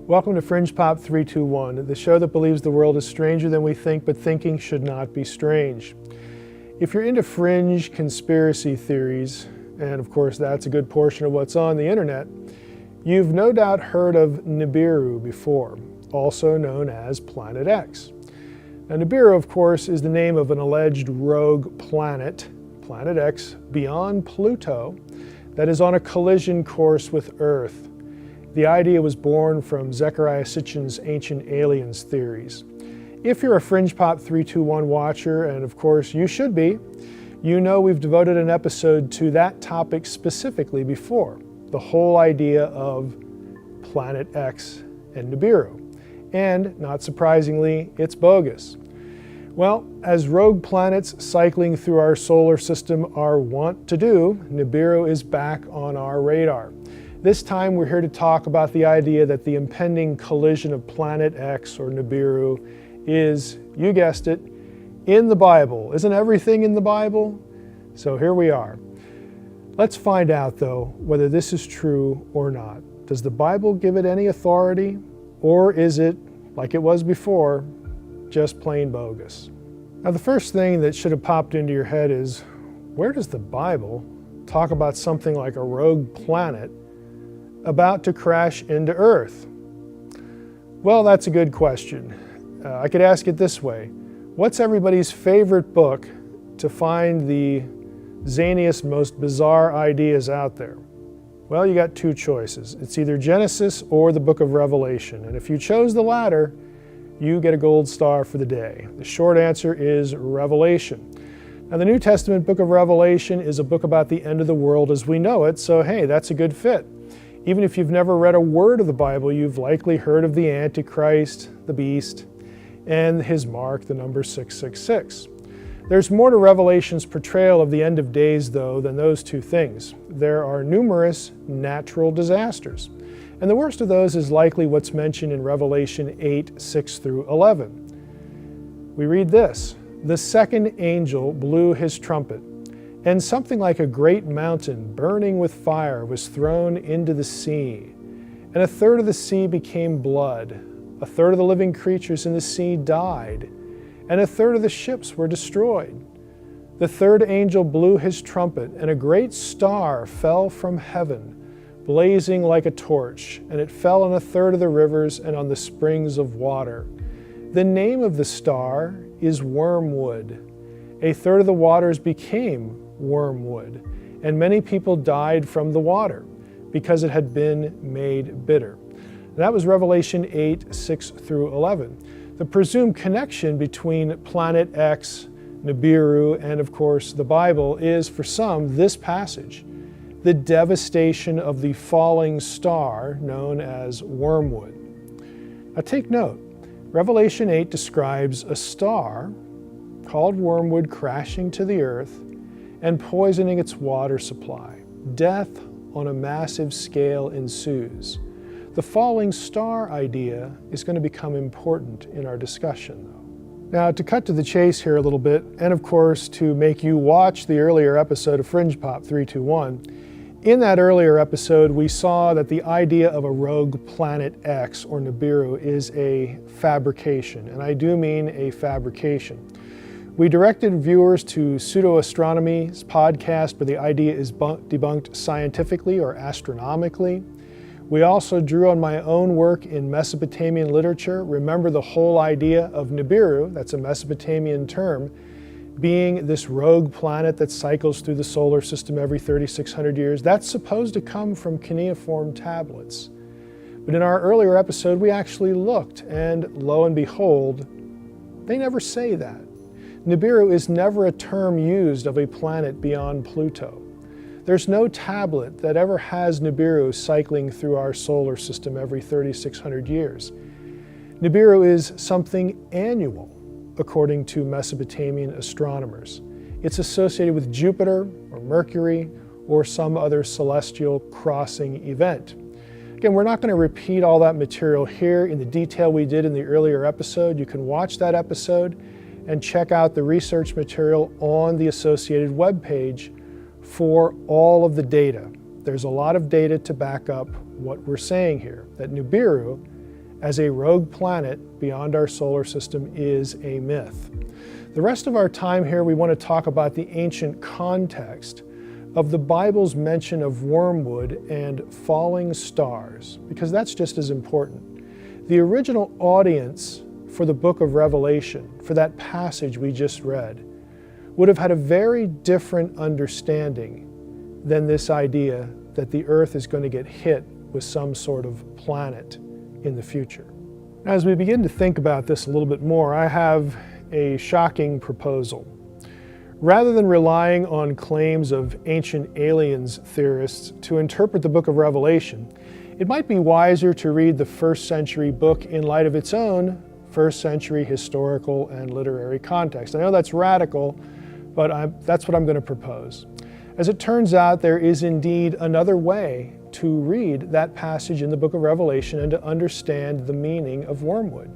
Welcome to Fringe Pop 321, the show that believes the world is stranger than we think, but thinking should not be strange. If you're into fringe conspiracy theories, and of course that's a good portion of what's on the internet, you've no doubt heard of Nibiru before, also known as Planet X. Now Nibiru, of course, is the name of an alleged rogue planet, Planet X, beyond Pluto, that is on a collision course with Earth. The idea was born from Zecharia Sitchin's ancient aliens theories. If you're a Fringe Pop 321 watcher, and of course you should be, you know we've devoted an episode to that topic specifically before, the whole idea of Planet X and Nibiru. And, not surprisingly, it's bogus. Well, as rogue planets cycling through our solar system are wont to do, Nibiru is back on our radar. This time we're here to talk about the idea that the impending collision of Planet X or Nibiru is, you guessed it, in the Bible. Isn't everything in the Bible? So here we are. Let's find out though whether this is true or not. Does the Bible give it any authority, or is it, like it was before, just plain bogus? Now the first thing that should have popped into your head is, where does the Bible talk about something like a rogue planet about to crash into Earth? Well, that's a good question. I could ask it this way. What's everybody's favorite book to find the zaniest, most bizarre ideas out there? Well, you got two choices. It's either Genesis or the book of Revelation. And if you chose the latter, you get a gold star for the day. The short answer is Revelation. Now, the New Testament book of Revelation is a book about the end of the world as we know it, so hey, that's a good fit. Even if you've never read a word of the Bible, you've likely heard of the Antichrist, the beast, and his mark, the number 666. There's more to Revelation's portrayal of the end of days, though, than those two things. There are numerous natural disasters, and the worst of those is likely what's mentioned in Revelation 8, 6 through 11. We read this: "The second angel blew his trumpet, and something like a great mountain burning with fire was thrown into the sea. And a third of the sea became blood. A third of the living creatures in the sea died. And a third of the ships were destroyed. The third angel blew his trumpet, and a great star fell from heaven, blazing like a torch, and it fell on a third of the rivers and on the springs of water. The name of the star is Wormwood. A third of the waters became wormwood, and many people died from the water because it had been made bitter." That was Revelation 8, 6 through 11. The presumed connection between Planet X, Nibiru, and of course the Bible is, for some, this passage, the devastation of the falling star known as Wormwood. Now take note, Revelation 8 describes a star called Wormwood crashing to the earth and poisoning its water supply. Death on a massive scale ensues. The falling star idea is going to become important in our discussion, though. Now, to cut to the chase here a little bit, and of course to make you watch the earlier episode of Fringe Pop 321, in that earlier episode we saw that the idea of a rogue Planet X or Nibiru is a fabrication, and I do mean a fabrication. We directed viewers to Pseudo-Astronomy's podcast where the idea is debunked scientifically or astronomically. We also drew on my own work in Mesopotamian literature. Remember the whole idea of Nibiru, that's a Mesopotamian term, being this rogue planet that cycles through the solar system every 3,600 years. That's supposed to come from cuneiform tablets. But in our earlier episode, we actually looked, and lo and behold, they never say that. Nibiru is never a term used of a planet beyond Pluto. There's no tablet that ever has Nibiru cycling through our solar system every 3,600 years. Nibiru is something annual, according to Mesopotamian astronomers. It's associated with Jupiter or Mercury or some other celestial crossing event. Again, we're not going to repeat all that material here in the detail we did in the earlier episode. You can watch that episode and check out the research material on the associated web page for all of the data. There's a lot of data to back up what we're saying here, that Nibiru, as a rogue planet beyond our solar system, is a myth. The rest of our time here, we want to talk about the ancient context of the Bible's mention of wormwood and falling stars, because that's just as important. The original audience for the book of Revelation, for that passage we just read, would have had a very different understanding than this idea that the earth is going to get hit with some sort of planet in the future. As we begin to think about this a little bit more, I have a shocking proposal. Rather than relying on claims of ancient aliens theorists to interpret the book of Revelation, it might be wiser to read the first century book in light of its own first century historical and literary context. I know that's radical, but that's what I'm going to propose. As it turns out, there is indeed another way to read that passage in the book of Revelation and to understand the meaning of wormwood.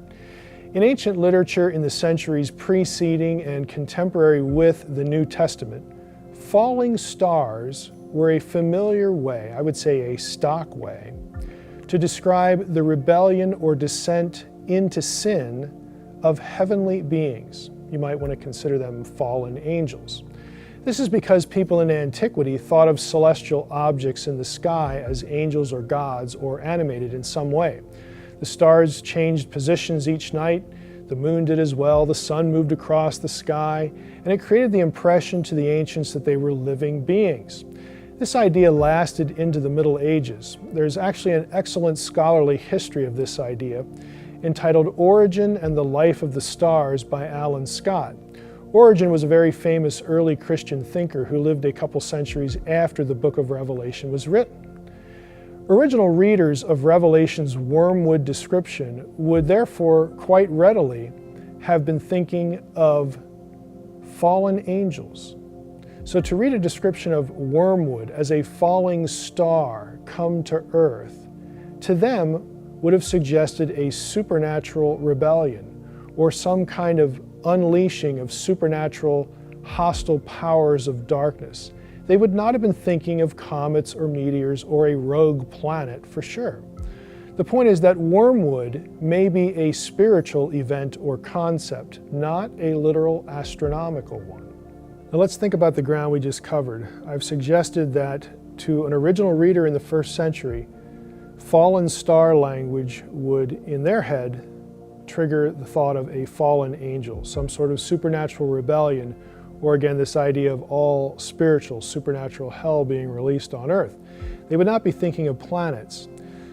In ancient literature in the centuries preceding and contemporary with the New Testament, falling stars were a familiar way, I would say a stock way, to describe the rebellion or descent into sin of heavenly beings. You might want to consider them fallen angels. This is because people in antiquity thought of celestial objects in the sky as angels or gods or animated in some way. The stars changed positions each night, the moon did as well, the sun moved across the sky, and it created the impression to the ancients that they were living beings. This idea lasted into the Middle Ages. There's actually an excellent scholarly history of this idea entitled Origin and the Life of the Stars by Alan Scott. Origen was a very famous early Christian thinker who lived a couple centuries after the book of Revelation was written. Original readers of Revelation's wormwood description would therefore quite readily have been thinking of fallen angels. So to read a description of wormwood as a falling star come to earth, to them would have suggested a supernatural rebellion or some kind of unleashing of supernatural hostile powers of darkness. They would not have been thinking of comets or meteors or a rogue planet for sure. The point is that wormwood may be a spiritual event or concept, not a literal astronomical one. Now let's think about the ground we just covered. I've suggested that to an original reader in the first century, fallen star language would, in their head, trigger the thought of a fallen angel, some sort of supernatural rebellion, or again, this idea of all spiritual, supernatural hell being released on earth. They would not be thinking of planets.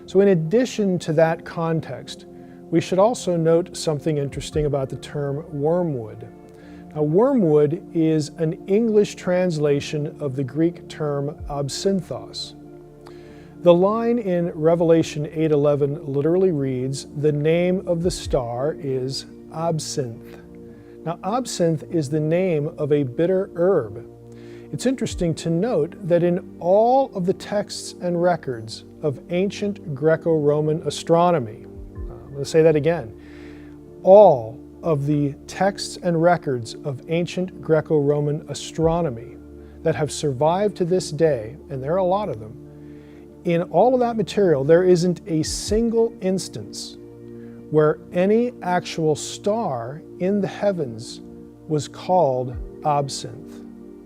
So in addition to that context, we should also note something interesting about the term wormwood. Now, wormwood is an English translation of the Greek term absinthos. The line in Revelation 8:11 literally reads, "The name of the star is absinthe." Now, absinthe is the name of a bitter herb. It's interesting to note that in all of the texts and records of ancient Greco-Roman astronomy, I'm going to say that again, all of the texts and records of ancient Greco-Roman astronomy that have survived to this day, and there are a lot of them, in all of that material, there isn't a single instance where any actual star in the heavens was called absinthe.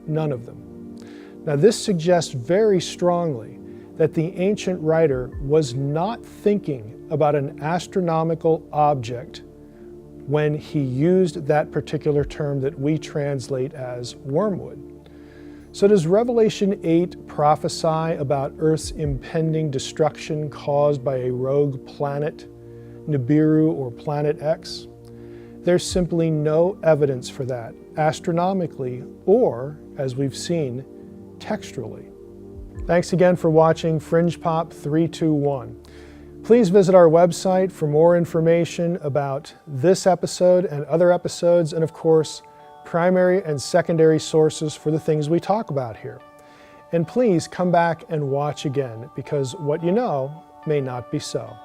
None of them. Now, this suggests very strongly that the ancient writer was not thinking about an astronomical object when he used that particular term that we translate as wormwood. So does Revelation 8 prophesy about Earth's impending destruction caused by a rogue planet, Nibiru or Planet X? There's simply no evidence for that, astronomically or, as we've seen, textually. Thanks again for watching Fringe Pop 321. Please visit our website for more information about this episode and other episodes, and of course, primary and secondary sources for the things we talk about here. And please come back and watch again, because what you know may not be so.